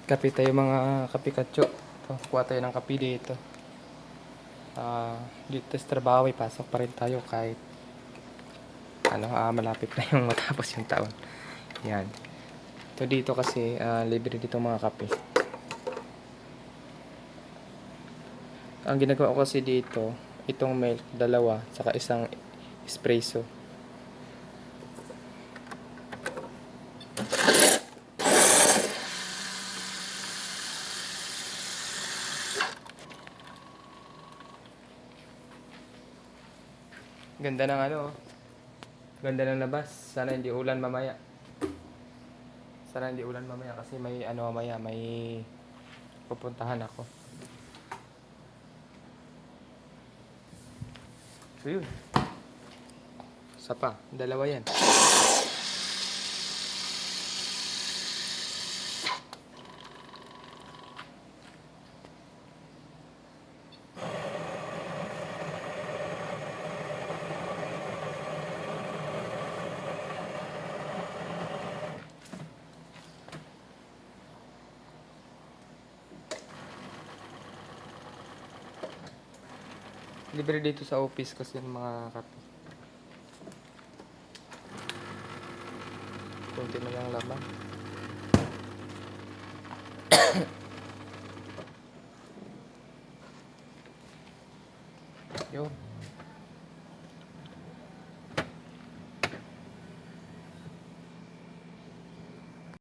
Kape tayo mga kapikatso. Ito, kuha tayo ng kape dito. Dito sa trabaho ay pasok pa rin tayo kahit malapit na yung matapos yung taon. Yan. Ito dito kasi libre dito mga kape. Ang ginagawa ko kasi dito, itong milk, dalawa, saka isang espresso. Ganda ng ganda ng labas. Sana hindi ulan mamaya. Kasi may mamaya, may pupuntahan ako. So yun. Isa pa, dalawa yan. Libre dito sa office kasi ng mga kape. Kunti na lang laman. Yun.